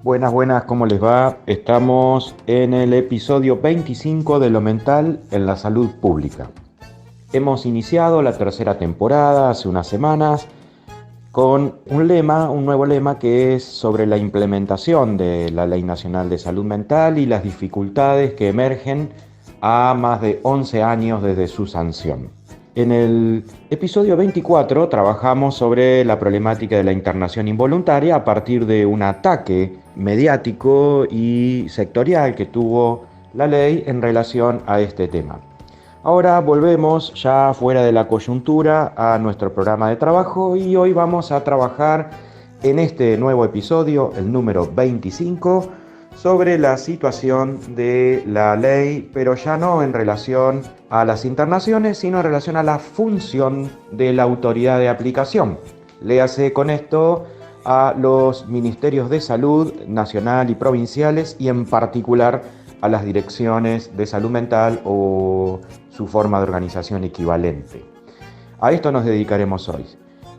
Buenas, buenas, ¿cómo les va? Estamos en el episodio 25 de Lo Mental en la Salud Pública. Hemos iniciado la tercera temporada hace unas semanas con un nuevo lema que es sobre la implementación de la Ley Nacional de Salud Mental y las dificultades que emergen a más de 11 años desde su sanción. En el episodio 24 trabajamos sobre la problemática de la internación involuntaria a partir de un ataque mediático y sectorial que tuvo la ley en relación a este tema. Ahora volvemos ya fuera de la coyuntura a nuestro programa de trabajo y hoy vamos a trabajar en este nuevo episodio, el número 25, sobre la situación de la ley, pero ya no en relación a las internaciones, sino en relación a la función de la autoridad de aplicación. Léase con esto a los ministerios de salud nacional y provinciales y en particular a las direcciones de salud mental o su forma de organización equivalente. A esto nos dedicaremos hoy.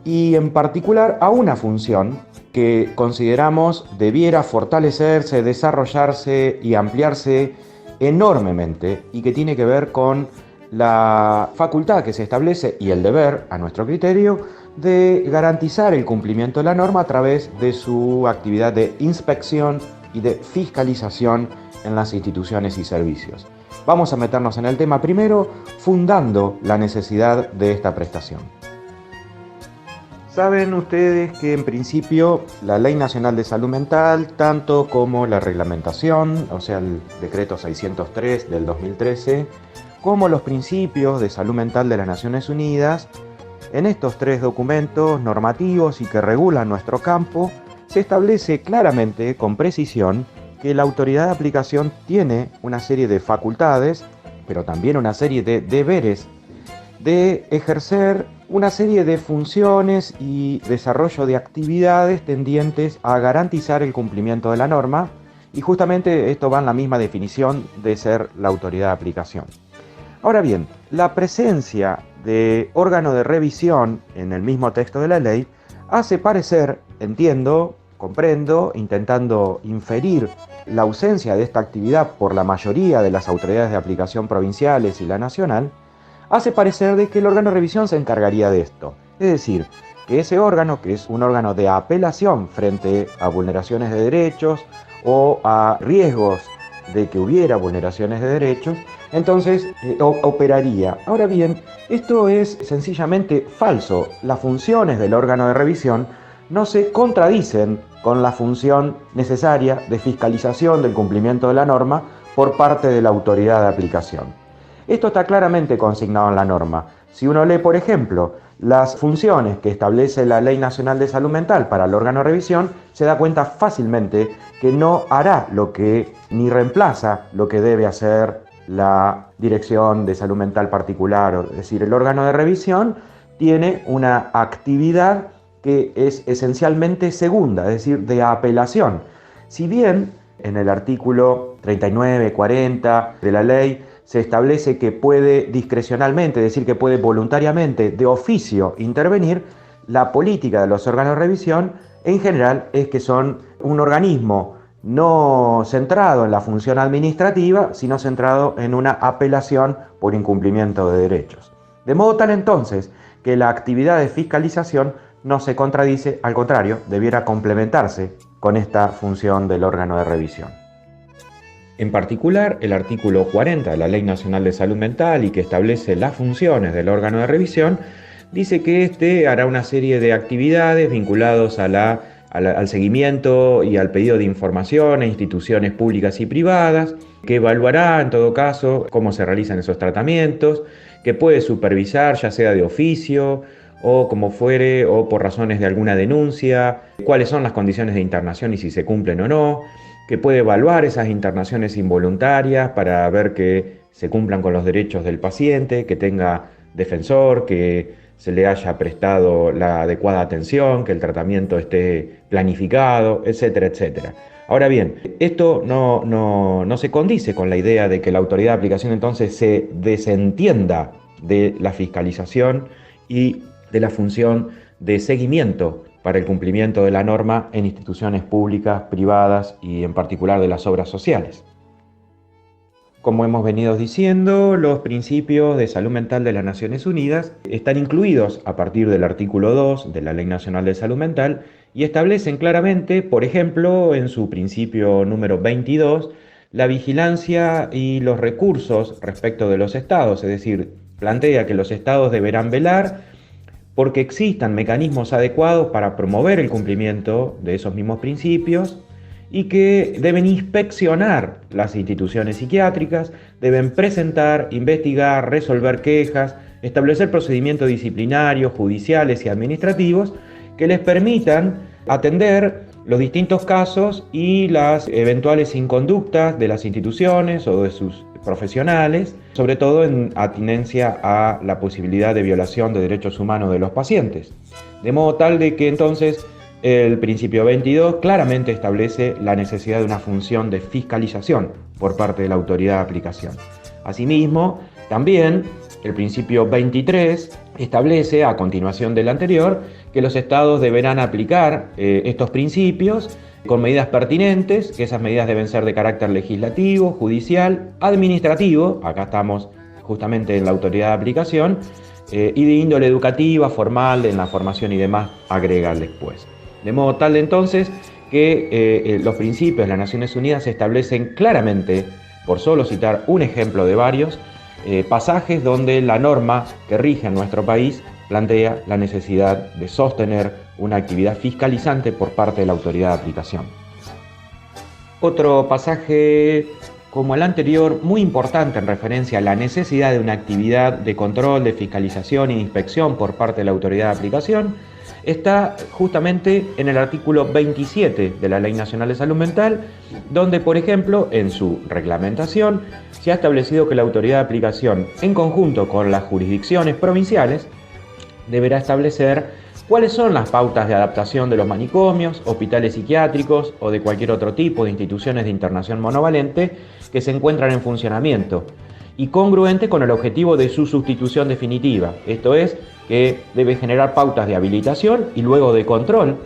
Y en particular a una función que consideramos debiera fortalecerse, desarrollarse y ampliarse enormemente y que tiene que ver con la facultad que se establece y el deber, a nuestro criterio, de garantizar el cumplimiento de la norma a través de su actividad de inspección y de fiscalización en las instituciones y servicios. Vamos a meternos en el tema primero, fundando la necesidad de esta prestación. Saben ustedes que en principio la Ley Nacional de Salud Mental, tanto como la reglamentación, o sea el Decreto 603 del 2013, como los principios de salud mental de las Naciones Unidas, en estos tres documentos normativos y que regulan nuestro campo, se establece claramente, con precisión, que la autoridad de aplicación tiene una serie de facultades, pero también una serie de deberes de ejercer una serie de funciones y desarrollo de actividades tendientes a garantizar el cumplimiento de la norma, y justamente esto va en la misma definición de ser la autoridad de aplicación. Ahora bien, la presencia de órgano de revisión en el mismo texto de la ley hace parecer, entiendo, comprendo, intentando inferir la ausencia de esta actividad por la mayoría de las autoridades de aplicación provinciales y la nacional, hace parecer de que el órgano de revisión se encargaría de esto. Es decir, que ese órgano, que es un órgano de apelación frente a vulneraciones de derechos o a riesgos de que hubiera vulneraciones de derechos, entonces operaría. Ahora bien, esto es sencillamente falso. Las funciones del órgano de revisión no se contradicen con la función necesaria de fiscalización del cumplimiento de la norma por parte de la autoridad de aplicación. Esto está claramente consignado en la norma. Si uno lee, por ejemplo, las funciones que establece la Ley Nacional de Salud Mental para el órgano de revisión, se da cuenta fácilmente que no hará lo que, ni reemplaza lo que debe hacer la Dirección de Salud Mental particular. Es decir, el órgano de revisión tiene una actividad que es esencialmente segunda, es decir, de apelación. Si bien en el artículo 39, 40 de la ley se establece que puede discrecionalmente, es decir, que puede voluntariamente, de oficio, intervenir, la política de los órganos de revisión en general es que son un organismo no centrado en la función administrativa, sino centrado en una apelación por incumplimiento de derechos. De modo tal entonces que la actividad de fiscalización no se contradice, al contrario, debiera complementarse con esta función del órgano de revisión. En particular, el artículo 40 de la Ley Nacional de Salud Mental y que establece las funciones del órgano de revisión, dice que éste hará una serie de actividades vinculadas al seguimiento y al pedido de información a instituciones públicas y privadas, que evaluará en todo caso cómo se realizan esos tratamientos, que puede supervisar ya sea de oficio o como fuere o por razones de alguna denuncia, cuáles son las condiciones de internación y si se cumplen o no, que puede evaluar esas internaciones involuntarias para ver que se cumplan con los derechos del paciente, que tenga defensor, que se le haya prestado la adecuada atención, que el tratamiento esté planificado, etcétera, etcétera. Ahora bien, esto no se condice con la idea de que la autoridad de aplicación entonces se desentienda de la fiscalización y de la función de seguimiento para el cumplimiento de la norma en instituciones públicas, privadas y en particular de las obras sociales. Como hemos venido diciendo, los principios de salud mental de las Naciones Unidas están incluidos a partir del artículo 2 de la Ley Nacional de Salud Mental y establecen claramente, por ejemplo, en su principio número 22, la vigilancia y los recursos respecto de los estados, es decir, plantea que los estados deberán velar porque existan mecanismos adecuados para promover el cumplimiento de esos mismos principios y que deben inspeccionar las instituciones psiquiátricas, deben presentar, investigar, resolver quejas, establecer procedimientos disciplinarios, judiciales y administrativos que les permitan atender los distintos casos y las eventuales inconductas de las instituciones o de sus profesionales, sobre todo en atenencia a la posibilidad de violación de derechos humanos de los pacientes. De modo tal de que entonces el principio 22 claramente establece la necesidad de una función de fiscalización por parte de la autoridad de aplicación. Asimismo, también el principio 23 establece, a continuación del anterior, que los estados deberán aplicar estos principios con medidas pertinentes, que esas medidas deben ser de carácter legislativo, judicial, administrativo, acá estamos justamente en la autoridad de aplicación, y de índole educativa, formal, en la formación y demás, agrega después. De modo tal entonces que los principios de las Naciones Unidas establecen claramente, por solo citar un ejemplo de varios, pasajes donde la norma que rige en nuestro país plantea la necesidad de sostener una actividad fiscalizante por parte de la autoridad de aplicación. Otro pasaje como el anterior, muy importante en referencia a la necesidad de una actividad de control, de fiscalización e inspección por parte de la autoridad de aplicación, está justamente en el artículo 27 de la Ley Nacional de Salud Mental, donde, por ejemplo, en su reglamentación se ha establecido que la autoridad de aplicación, en conjunto con las jurisdicciones provinciales, deberá establecer cuáles son las pautas de adaptación de los manicomios, hospitales psiquiátricos o de cualquier otro tipo de instituciones de internación monovalente que se encuentran en funcionamiento y congruente con el objetivo de su sustitución definitiva. Esto es, que debe generar pautas de habilitación y luego de control,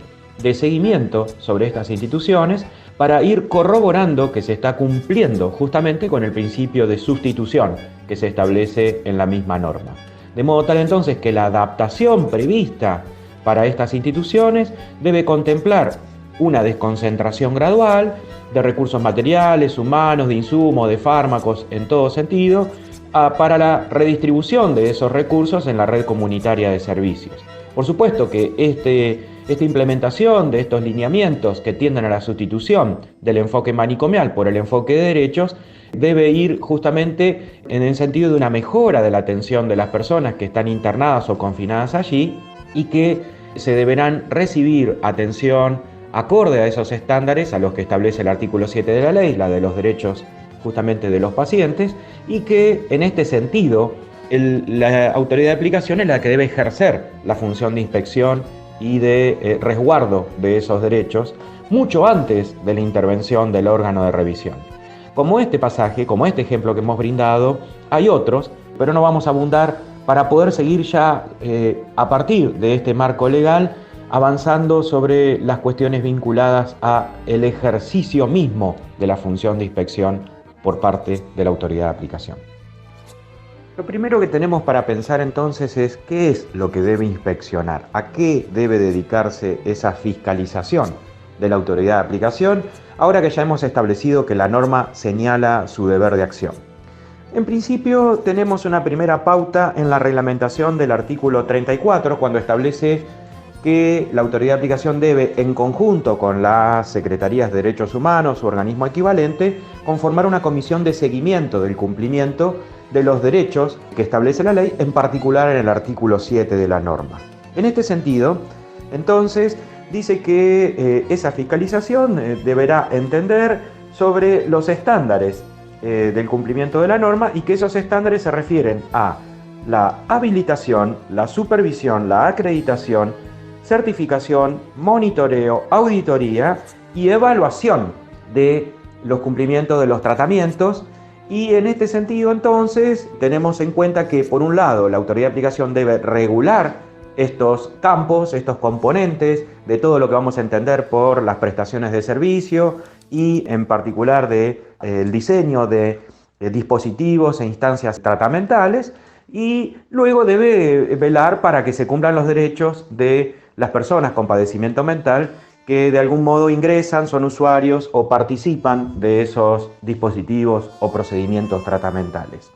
de seguimiento sobre estas instituciones para ir corroborando que se está cumpliendo justamente con el principio de sustitución que se establece en la misma norma. De modo tal entonces que la adaptación prevista para estas instituciones debe contemplar una desconcentración gradual de recursos materiales, humanos, de insumos, de fármacos, en todo sentido, para la redistribución de esos recursos en la red comunitaria de servicios. Por supuesto que esta implementación de estos lineamientos que tienden a la sustitución del enfoque manicomial por el enfoque de derechos debe ir justamente en el sentido de una mejora de la atención de las personas que están internadas o confinadas allí y que se deberán recibir atención acorde a esos estándares a los que establece el artículo 7 de la ley, la de los derechos justamente de los pacientes, y que en este sentido la autoridad de aplicación es la que debe ejercer la función de inspección y de resguardo de esos derechos mucho antes de la intervención del órgano de revisión. Como este pasaje, como este ejemplo que hemos brindado, hay otros, pero no vamos a abundar para poder seguir ya a partir de este marco legal avanzando sobre las cuestiones vinculadas a el ejercicio mismo de la función de inspección por parte de la autoridad de aplicación. Lo primero que tenemos para pensar entonces es qué es lo que debe inspeccionar, a qué debe dedicarse esa fiscalización de la autoridad de aplicación, ahora que ya hemos establecido que la norma señala su deber de acción. En principio tenemos una primera pauta en la reglamentación del artículo 34, cuando establece que la autoridad de aplicación debe, en conjunto con las Secretarías de Derechos Humanos u organismo equivalente, conformar una comisión de seguimiento del cumplimiento de los derechos que establece la ley, en particular en el artículo 7 de la norma. En este sentido, entonces, dice que esa fiscalización deberá entender sobre los estándares del cumplimiento de la norma y que esos estándares se refieren a la habilitación, la supervisión, la acreditación, certificación, monitoreo, auditoría y evaluación de los cumplimientos de los tratamientos. Y en este sentido, entonces, tenemos en cuenta que, por un lado, la autoridad de aplicación debe regular estos campos, estos componentes de todo lo que vamos a entender por las prestaciones de servicio y en particular el diseño de dispositivos e instancias tratamentales, y luego debe velar para que se cumplan los derechos de las personas con padecimiento mental que de algún modo ingresan, son usuarios o participan de esos dispositivos o procedimientos tratamentales.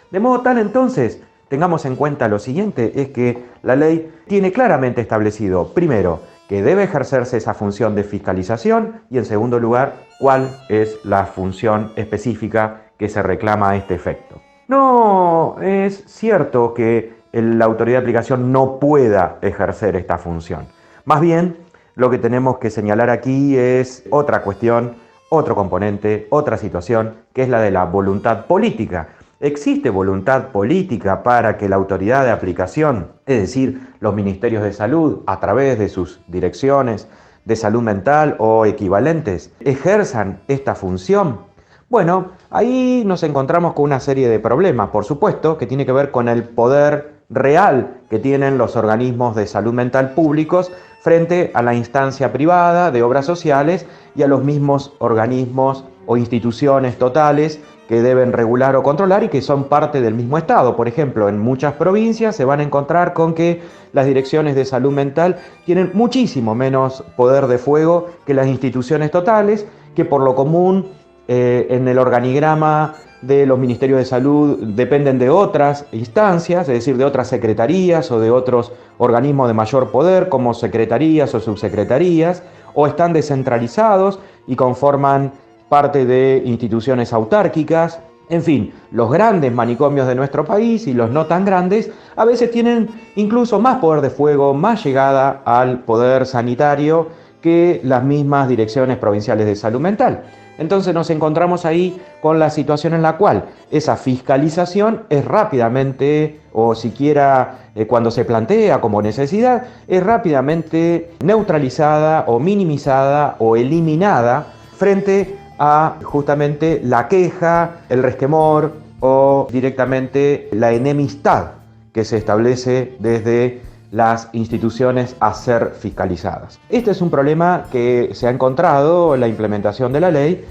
De modo tal, entonces, tengamos en cuenta lo siguiente, es que la ley tiene claramente establecido, primero, que debe ejercerse esa función de fiscalización y, en segundo lugar, cuál es la función específica que se reclama a este efecto. No es cierto que la autoridad de aplicación no pueda ejercer esta función. Más bien, lo que tenemos que señalar aquí es otra cuestión, otro componente, otra situación, que es la de la voluntad política. ¿Existe voluntad política para que la autoridad de aplicación, es decir, los ministerios de salud, a través de sus direcciones de salud mental o equivalentes, ejerzan esta función? Bueno, ahí nos encontramos con una serie de problemas, por supuesto, que tiene que ver con el poder real que tienen los organismos de salud mental públicos frente a la instancia privada de obras sociales y a los mismos organismos o instituciones totales que deben regular o controlar y que son parte del mismo Estado. Por ejemplo, en muchas provincias se van a encontrar con que las direcciones de salud mental tienen muchísimo menos poder de fuego que las instituciones totales, que por lo común en el organigrama de los ministerios de salud dependen de otras instancias, es decir, de otras secretarías o de otros organismos de mayor poder, como secretarías o subsecretarías, o están descentralizados y conforman parte de instituciones autárquicas. En fin, los grandes manicomios de nuestro país y los no tan grandes a veces tienen incluso más poder de fuego, más llegada al poder sanitario que las mismas direcciones provinciales de salud mental. Entonces nos encontramos ahí con la situación en la cual esa fiscalización es rápidamente, o siquiera cuando se plantea como necesidad, es rápidamente neutralizada o minimizada o eliminada frente a justamente la queja, el resquemor o directamente la enemistad que se establece desde las instituciones a ser fiscalizadas. Este es un problema que se ha encontrado en la implementación de la ley,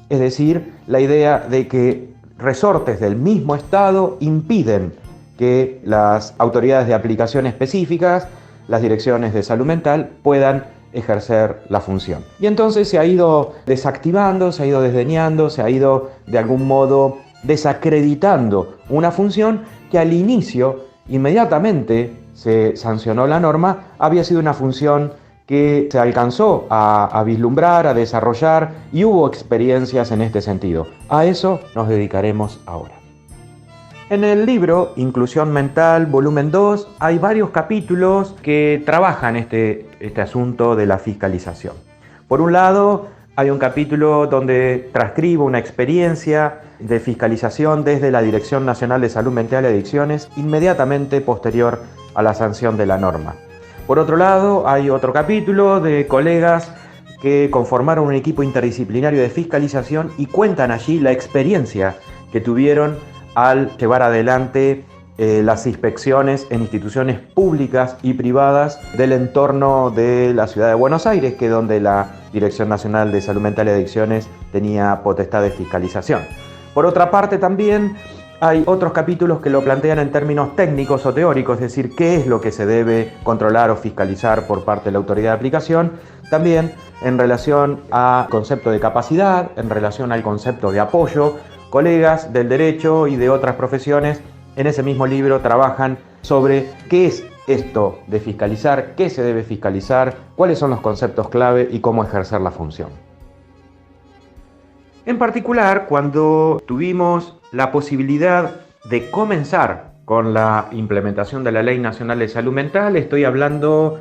es decir, la idea de que resortes del mismo Estado impiden que las autoridades de aplicación específicas, las direcciones de salud mental, puedan ejercer la función. Y entonces se ha ido desactivando, se ha ido desdeñando, se ha ido de algún modo desacreditando una función que al inicio, inmediatamente se sancionó la norma, había sido una función que se alcanzó a vislumbrar, a desarrollar, y hubo experiencias en este sentido. A eso nos dedicaremos ahora. En el libro Inclusión Mental, volumen 2, hay varios capítulos que trabajan este asunto de la fiscalización. Por un lado, hay un capítulo donde transcribo una experiencia de fiscalización desde la Dirección Nacional de Salud Mental y Adicciones inmediatamente posterior a la sanción de la norma. Por otro lado, hay otro capítulo de colegas que conformaron un equipo interdisciplinario de fiscalización y cuentan allí la experiencia que tuvieron al llevar adelante las inspecciones en instituciones públicas y privadas del entorno de la ciudad de Buenos Aires, que es donde la Dirección Nacional de Salud Mental y Adicciones tenía potestad de fiscalización. Por otra parte, también hay otros capítulos que lo plantean en términos técnicos o teóricos, es decir, qué es lo que se debe controlar o fiscalizar por parte de la autoridad de aplicación, también en relación al concepto de capacidad, en relación al concepto de apoyo. Colegas del derecho y de otras profesiones en ese mismo libro trabajan sobre qué es esto de fiscalizar, qué se debe fiscalizar, cuáles son los conceptos clave y cómo ejercer la función. En particular, cuando tuvimos la posibilidad de comenzar con la implementación de la Ley Nacional de Salud Mental, estoy hablando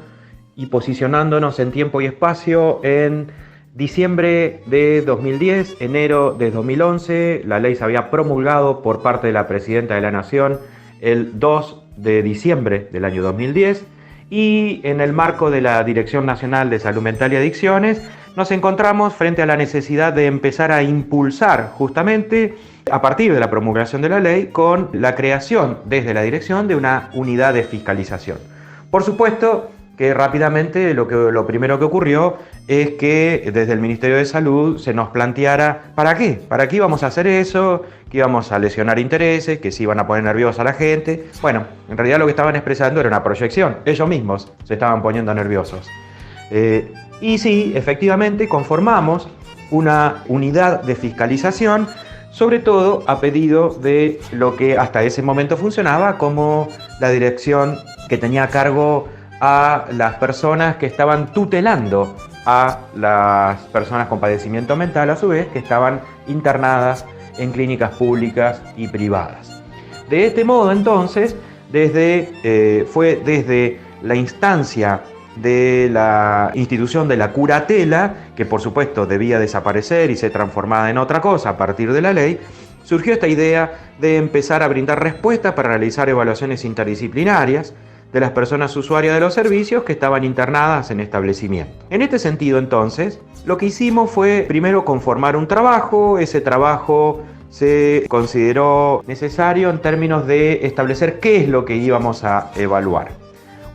y posicionándonos en tiempo y espacio en diciembre de 2010, enero de 2011, la ley se había promulgado por parte de la Presidenta de la Nación el 2 de diciembre del año 2010, y en el marco de la Dirección Nacional de Salud Mental y Adicciones nos encontramos frente a la necesidad de empezar a impulsar justamente a partir de la promulgación de la ley con la creación desde la dirección de una unidad de fiscalización. Por supuesto que rápidamente lo primero que ocurrió es que desde el Ministerio de Salud se nos planteara ¿para qué? ¿Para qué íbamos a hacer eso? ¿Que íbamos a lesionar intereses? ¿Que se iban a poner nerviosa a la gente? Bueno, en realidad lo que estaban expresando era una proyección. Ellos mismos se estaban poniendo nerviosos. Y sí, efectivamente conformamos una unidad de fiscalización, sobre todo a pedido de lo que hasta ese momento funcionaba como la dirección que tenía a cargo a las personas que estaban tutelando a las personas con padecimiento mental, a su vez, que estaban internadas en clínicas públicas y privadas. De este modo, entonces, fue desde la instancia de la institución de la curatela, que por supuesto debía desaparecer y ser transformada en otra cosa a partir de la ley, surgió esta idea de empezar a brindar respuestas para realizar evaluaciones interdisciplinarias de las personas usuarias de los servicios que estaban internadas en establecimientos. En este sentido, entonces, lo que hicimos fue primero conformar un trabajo. Ese trabajo se consideró necesario en términos de establecer qué es lo que íbamos a evaluar.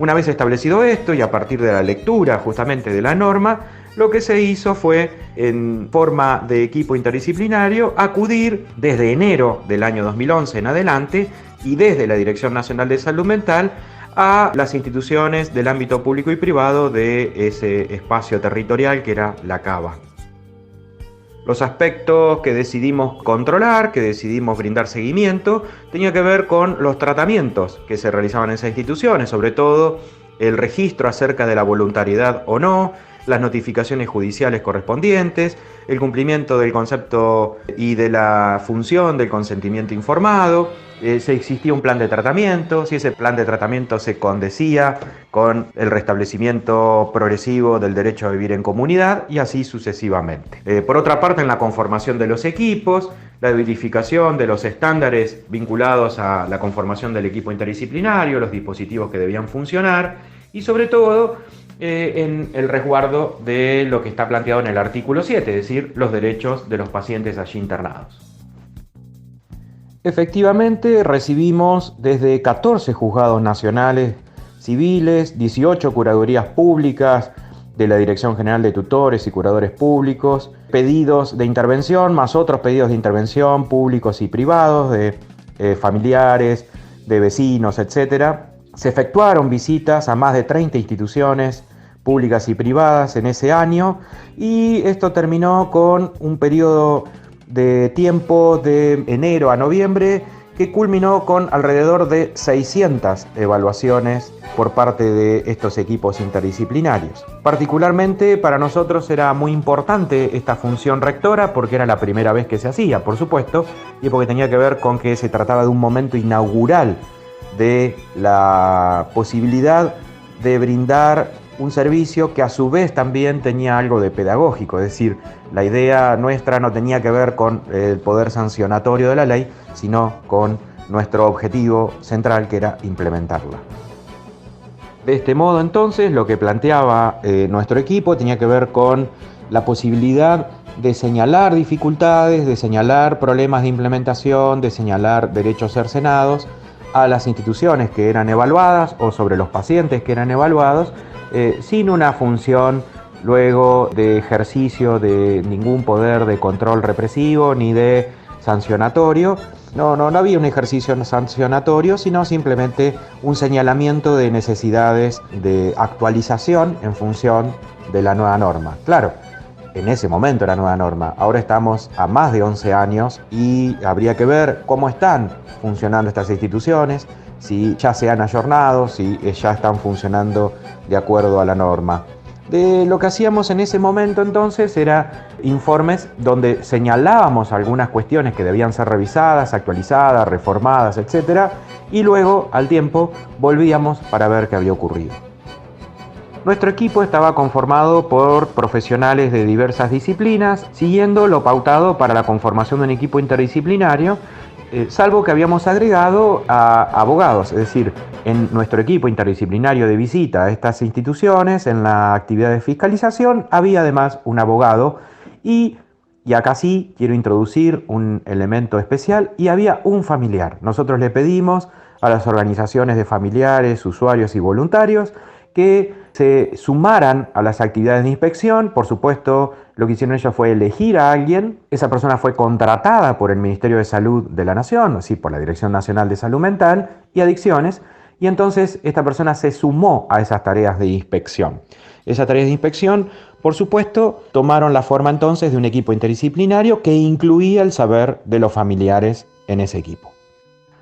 Una vez establecido esto y a partir de la lectura justamente de la norma, lo que se hizo fue, en forma de equipo interdisciplinario, acudir desde enero del año 2011 en adelante y desde la Dirección Nacional de Salud Mental a las instituciones del ámbito público y privado de ese espacio territorial que era la CABA. Los aspectos que decidimos controlar, que decidimos brindar seguimiento, tenía que ver con los tratamientos que se realizaban en esas instituciones, sobre todo el registro acerca de la voluntariedad o no, las notificaciones judiciales correspondientes, el cumplimiento del concepto y de la función del consentimiento informado, si existía un plan de tratamiento, si ese plan de tratamiento se condecía con el restablecimiento progresivo del derecho a vivir en comunidad y así sucesivamente. Por otra parte, en la conformación de los equipos, la verificación de los estándares vinculados a la conformación del equipo interdisciplinario, los dispositivos que debían funcionar y sobre todo en el resguardo de lo que está planteado en el artículo 7, es decir, los derechos de los pacientes allí internados. Efectivamente, recibimos desde 14 juzgados nacionales civiles, 18 curadurías públicas de la Dirección General de Tutores y Curadores Públicos, pedidos de intervención, más otros pedidos de intervención públicos y privados, de familiares, de vecinos, etc. Se efectuaron visitas a más de 30 instituciones públicas y privadas en ese año y esto terminó con un periodo de tiempo de enero a noviembre que culminó con alrededor de 600 evaluaciones por parte de estos equipos interdisciplinarios. Particularmente para nosotros era muy importante esta función rectora porque era la primera vez que se hacía, por supuesto, y porque tenía que ver con que se trataba de un momento inaugural de la posibilidad de brindar un servicio que a su vez también tenía algo de pedagógico, es decir, la idea nuestra no tenía que ver con el poder sancionatorio de la ley, sino con nuestro objetivo central, que era implementarla. De este modo, entonces, lo que planteaba nuestro equipo tenía que ver con la posibilidad de señalar dificultades, de señalar problemas de implementación, de señalar derechos cercenados a las instituciones que eran evaluadas o sobre los pacientes que eran evaluados, sin una función luego de ejercicio de ningún poder de control represivo ni de sancionatorio. No había un ejercicio sancionatorio, sino simplemente un señalamiento de necesidades de actualización en función de la nueva norma. Claro, en ese momento era nueva norma, ahora estamos a más de 11 años y habría que ver cómo están funcionando estas instituciones, si ya se han ayornado, si ya están funcionando de acuerdo a la norma. De lo que hacíamos en ese momento entonces era informes donde señalábamos algunas cuestiones que debían ser revisadas, actualizadas, reformadas, etc. Y luego al tiempo volvíamos para ver qué había ocurrido. Nuestro equipo estaba conformado por profesionales de diversas disciplinas, siguiendo lo pautado para la conformación de un equipo interdisciplinario, salvo que habíamos agregado a abogados, es decir, en nuestro equipo interdisciplinario de visita a estas instituciones, en la actividad de fiscalización, había además un abogado y acá sí quiero introducir un elemento especial, y había un familiar. Nosotros le pedimos a las organizaciones de familiares, usuarios y voluntarios que se sumaran a las actividades de inspección. Por supuesto, lo que hicieron ellos fue elegir a alguien. Esa persona fue contratada por el Ministerio de Salud de la Nación, así por la Dirección Nacional de Salud Mental y Adicciones, y entonces esta persona se sumó a esas tareas de inspección. Esas tareas de inspección, por supuesto, tomaron la forma entonces de un equipo interdisciplinario que incluía el saber de los familiares en ese equipo.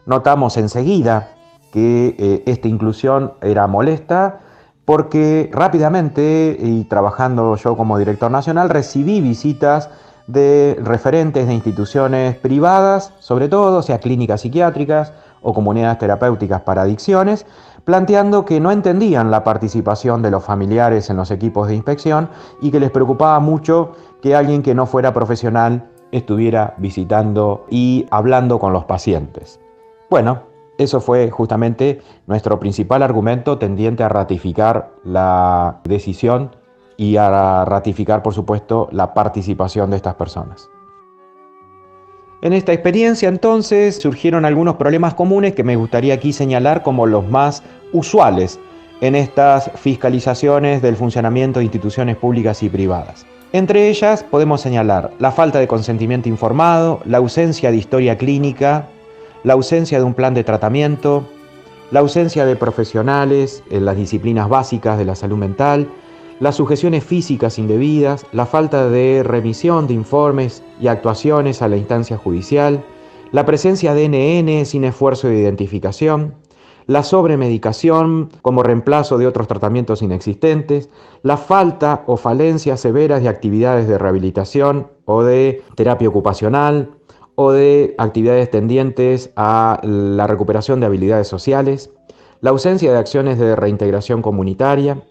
Notamos enseguida que esta inclusión era molesta porque rápidamente, y trabajando yo como director nacional, recibí visitas de referentes de instituciones privadas, sobre todo, o sea, clínicas psiquiátricas o comunidades terapéuticas para adicciones, planteando que no entendían la participación de los familiares en los equipos de inspección y que les preocupaba mucho que alguien que no fuera profesional estuviera visitando y hablando con los pacientes. Bueno, eso fue justamente nuestro principal argumento tendiente a ratificar la decisión y a ratificar, por supuesto, la participación de estas personas. En esta experiencia, entonces, surgieron algunos problemas comunes que me gustaría aquí señalar como los más usuales en estas fiscalizaciones del funcionamiento de instituciones públicas y privadas. Entre ellas podemos señalar la falta de consentimiento informado, la ausencia de historia clínica, la ausencia de un plan de tratamiento, la ausencia de profesionales en las disciplinas básicas de la salud mental, las sujeciones físicas indebidas, la falta de remisión de informes y actuaciones a la instancia judicial, la presencia de NN sin esfuerzo de identificación, la sobremedicación como reemplazo de otros tratamientos inexistentes, la falta o falencias severas de actividades de rehabilitación o de terapia ocupacional, o de actividades tendientes a la recuperación de habilidades sociales, la ausencia de acciones de reintegración comunitaria,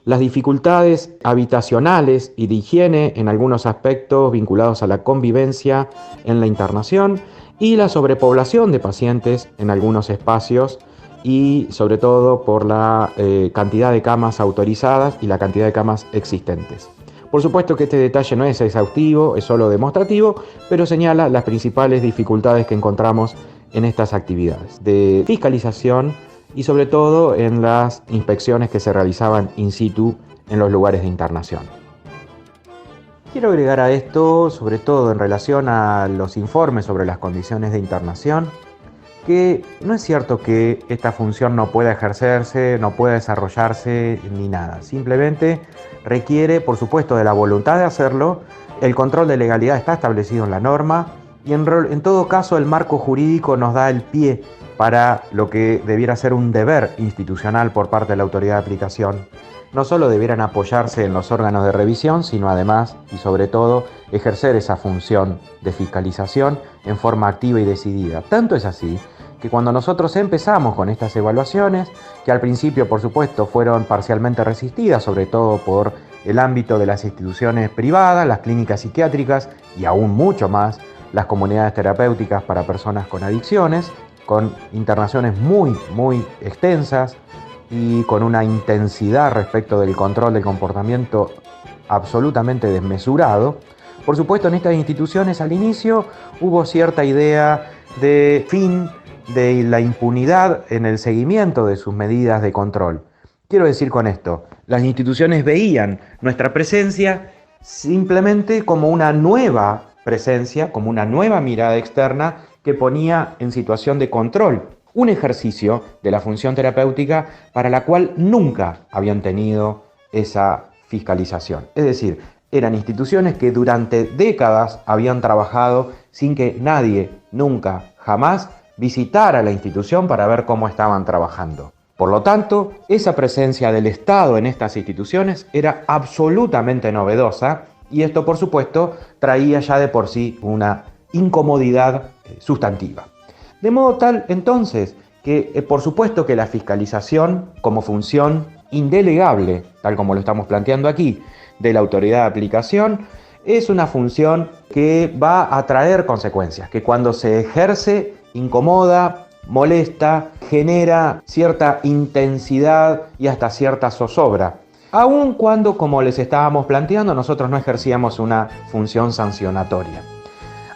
las dificultades habitacionales y de higiene en algunos aspectos vinculados a la convivencia en la internación y la sobrepoblación de pacientes en algunos espacios y sobre todo por la cantidad de camas autorizadas y la cantidad de camas existentes. Por supuesto que este detalle no es exhaustivo, es solo demostrativo, pero señala las principales dificultades que encontramos en estas actividades de fiscalización y sobre todo en las inspecciones que se realizaban in situ en los lugares de internación. Quiero agregar a esto, sobre todo en relación a los informes sobre las condiciones de internación, que no es cierto que esta función no pueda ejercerse, no pueda desarrollarse ni nada. Simplemente requiere, por supuesto, de la voluntad de hacerlo. El control de legalidad está establecido en la norma y en todo caso el marco jurídico nos da el pie para lo que debiera ser un deber institucional por parte de la autoridad de aplicación. No solo debieran apoyarse en los órganos de revisión, sino además y sobre todo ejercer esa función de fiscalización en forma activa y decidida. Tanto es así que cuando nosotros empezamos con estas evaluaciones, que al principio por supuesto fueron parcialmente resistidas, sobre todo por el ámbito de las instituciones privadas, las clínicas psiquiátricas y aún mucho más las comunidades terapéuticas para personas con adicciones, con internaciones muy extensas y con una intensidad respecto del control del comportamiento absolutamente desmesurado. Por supuesto, en estas instituciones al inicio hubo cierta idea de fin de la impunidad en el seguimiento de sus medidas de control. Quiero decir con esto, las instituciones veían nuestra presencia simplemente como una nueva presencia, como una nueva mirada externa que ponía en situación de control un ejercicio de la función terapéutica para la cual nunca habían tenido esa fiscalización. Es decir, eran instituciones que durante décadas habían trabajado sin que nadie, nunca, jamás visitara la institución para ver cómo estaban trabajando. Por lo tanto, esa presencia del Estado en estas instituciones era absolutamente novedosa y esto, por supuesto, traía ya de por sí una incomodidad sustantiva. De modo tal, entonces, que por supuesto que la fiscalización como función indelegable, tal como lo estamos planteando aquí, de la autoridad de aplicación, es una función que va a traer consecuencias, que cuando se ejerce incomoda, molesta, genera cierta intensidad y hasta cierta zozobra. Aun cuando, como les estábamos planteando, nosotros no ejercíamos una función sancionatoria.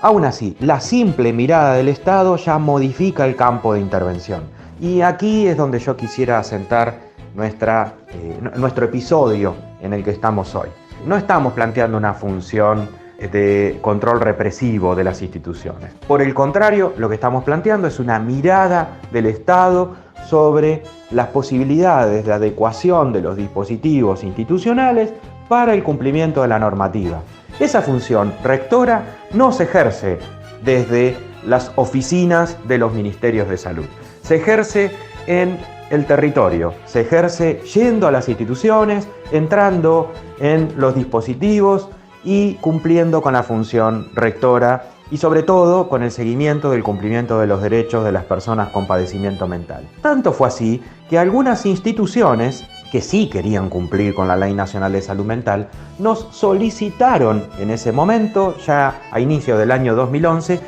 Aún así, la simple mirada del Estado ya modifica el campo de intervención. Y aquí es donde yo quisiera asentar nuestro episodio en el que estamos hoy. No estamos planteando una función de control represivo de las instituciones. Por el contrario, lo que estamos planteando es una mirada del Estado sobre las posibilidades de adecuación de los dispositivos institucionales para el cumplimiento de la normativa. Esa función rectora no se ejerce desde las oficinas de los ministerios de salud. Se ejerce en el territorio, se ejerce yendo a las instituciones, entrando en los dispositivos y cumpliendo con la función rectora y sobre todo con el seguimiento del cumplimiento de los derechos de las personas con padecimiento mental. Tanto fue así que algunas instituciones que sí querían cumplir con la Ley Nacional de Salud Mental nos solicitaron en ese momento, ya a inicio del año 2011,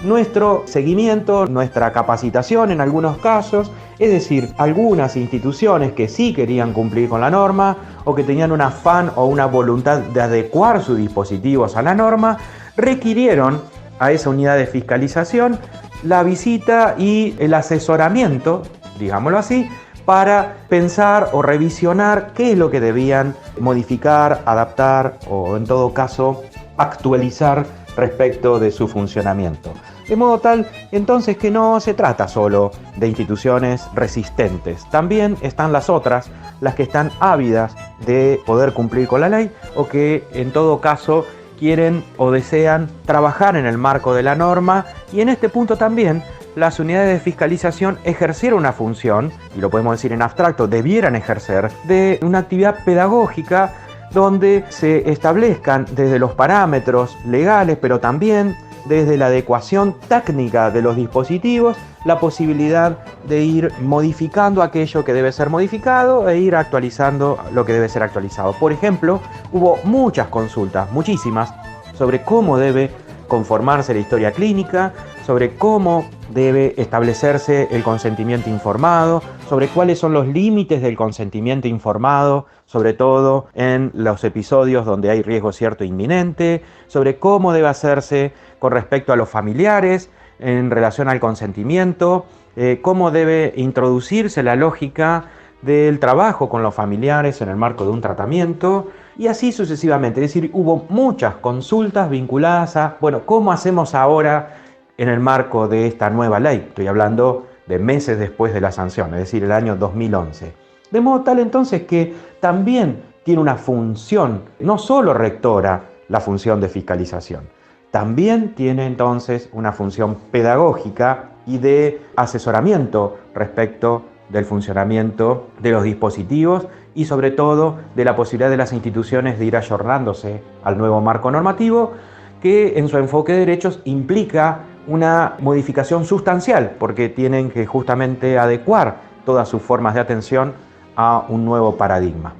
nuestro seguimiento, nuestra capacitación en algunos casos, es decir, algunas instituciones que sí querían cumplir con la norma o que tenían un afán o una voluntad de adecuar sus dispositivos a la norma, requirieron a esa unidad de fiscalización la visita y el asesoramiento, digámoslo así, para pensar o revisionar qué es lo que debían modificar, adaptar o en todo caso actualizar respecto de su funcionamiento. De modo tal, entonces, que no se trata solo de instituciones resistentes, también están las otras, las que están ávidas de poder cumplir con la ley o que en todo caso quieren o desean trabajar en el marco de la norma, y en este punto también las unidades de fiscalización ejercieron una función, y lo podemos decir en abstracto, debieran ejercer, de una actividad pedagógica donde se establezcan desde los parámetros legales, pero también desde la adecuación técnica de los dispositivos, la posibilidad de ir modificando aquello que debe ser modificado e ir actualizando lo que debe ser actualizado. Por ejemplo, hubo muchas consultas, muchísimas, sobre cómo debe conformarse la historia clínica, sobre cómo debe establecerse el consentimiento informado, sobre cuáles son los límites del consentimiento informado, sobre todo en los episodios donde hay riesgo cierto e inminente, sobre cómo debe hacerse con respecto a los familiares en relación al consentimiento, cómo debe introducirse la lógica del trabajo con los familiares en el marco de un tratamiento, y así sucesivamente. Es decir, hubo muchas consultas vinculadas a, ¿cómo hacemos ahora en el marco de esta nueva ley? Estoy hablando de meses después de la sanción, es decir, el año 2011. De modo tal entonces que también tiene una función, no solo rectora, la función de fiscalización, también tiene entonces una función pedagógica y de asesoramiento respecto del funcionamiento de los dispositivos y sobre todo de la posibilidad de las instituciones de ir ayornándose al nuevo marco normativo, que en su enfoque de derechos implica una modificación sustancial, porque tienen que justamente adecuar todas sus formas de atención a un nuevo paradigma.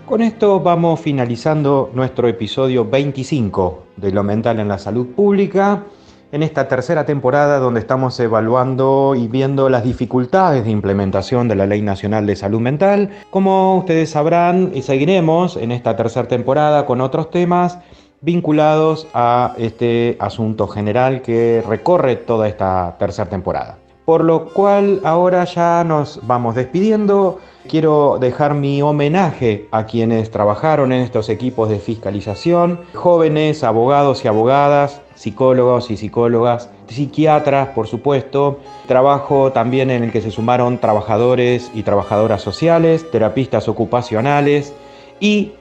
Con esto vamos finalizando nuestro episodio 25 de Lo Mental en la Salud Pública, en esta tercera temporada donde estamos evaluando y viendo las dificultades de implementación de la Ley Nacional de Salud Mental. Como ustedes sabrán, y seguiremos en esta tercera temporada con otros temas vinculados a este asunto general que recorre toda esta tercera temporada. Por lo cual ahora ya nos vamos despidiendo. Quiero dejar mi homenaje a quienes trabajaron en estos equipos de fiscalización, jóvenes, abogados y abogadas, psicólogos y psicólogas, psiquiatras, por supuesto, trabajo también en el que se sumaron trabajadores y trabajadoras sociales, terapistas ocupacionales y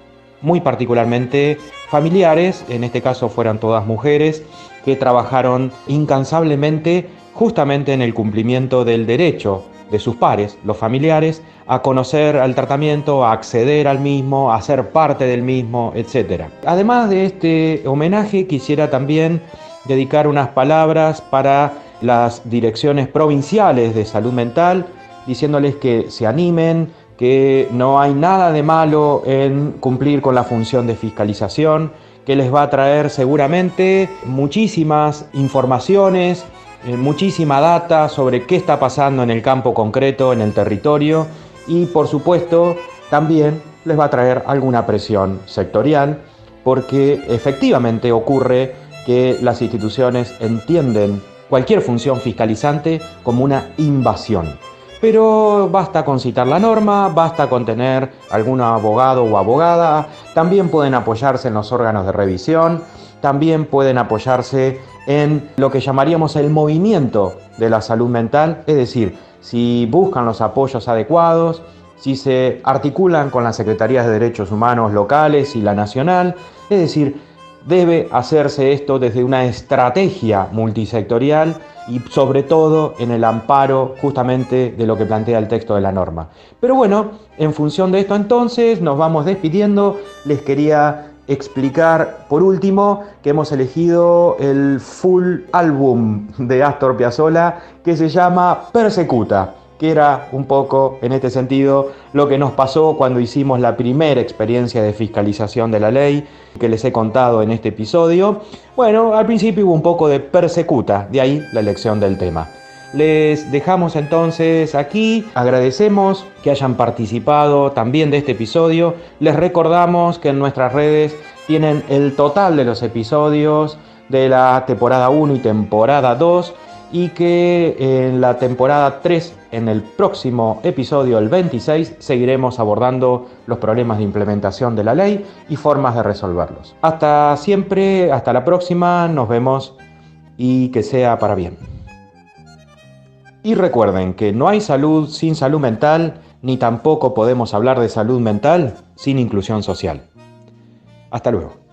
muy particularmente familiares, en este caso fueron todas mujeres, que trabajaron incansablemente justamente en el cumplimiento del derecho de sus pares, los familiares, a conocer al tratamiento, a acceder al mismo, a ser parte del mismo, etc. Además de este homenaje, quisiera también dedicar unas palabras para las direcciones provinciales de salud mental, diciéndoles que se animen, que no hay nada de malo en cumplir con la función de fiscalización, que les va a traer seguramente muchísimas informaciones, muchísima data sobre qué está pasando en el campo concreto, en el territorio, y por supuesto también les va a traer alguna presión sectorial, porque efectivamente ocurre que las instituciones entienden cualquier función fiscalizante como una invasión. Pero basta con citar la norma, basta con tener algún abogado o abogada, también pueden apoyarse en los órganos de revisión, también pueden apoyarse en lo que llamaríamos el movimiento de la salud mental, es decir, si buscan los apoyos adecuados, si se articulan con las Secretarías de Derechos Humanos locales y la nacional, es decir, debe hacerse esto desde una estrategia multisectorial y sobre todo en el amparo justamente de lo que plantea el texto de la norma. Pero bueno, en función de esto entonces nos vamos despidiendo. Les quería explicar por último que hemos elegido el full álbum de Astor Piazzolla que se llama Persecuta, que era un poco en este sentido lo que nos pasó cuando hicimos la primera experiencia de fiscalización de la ley que les he contado en este episodio. Bueno, al principio hubo un poco de persecuta, de ahí la elección del tema. Les dejamos entonces aquí, agradecemos que hayan participado también de este episodio, les recordamos que en nuestras redes tienen el total de los episodios de la temporada 1 y temporada 2 y que en la temporada 3, en el próximo episodio, el 26, seguiremos abordando los problemas de implementación de la ley y formas de resolverlos. Hasta siempre, hasta la próxima, nos vemos y que sea para bien. Y recuerden que no hay salud sin salud mental, ni tampoco podemos hablar de salud mental sin inclusión social. Hasta luego.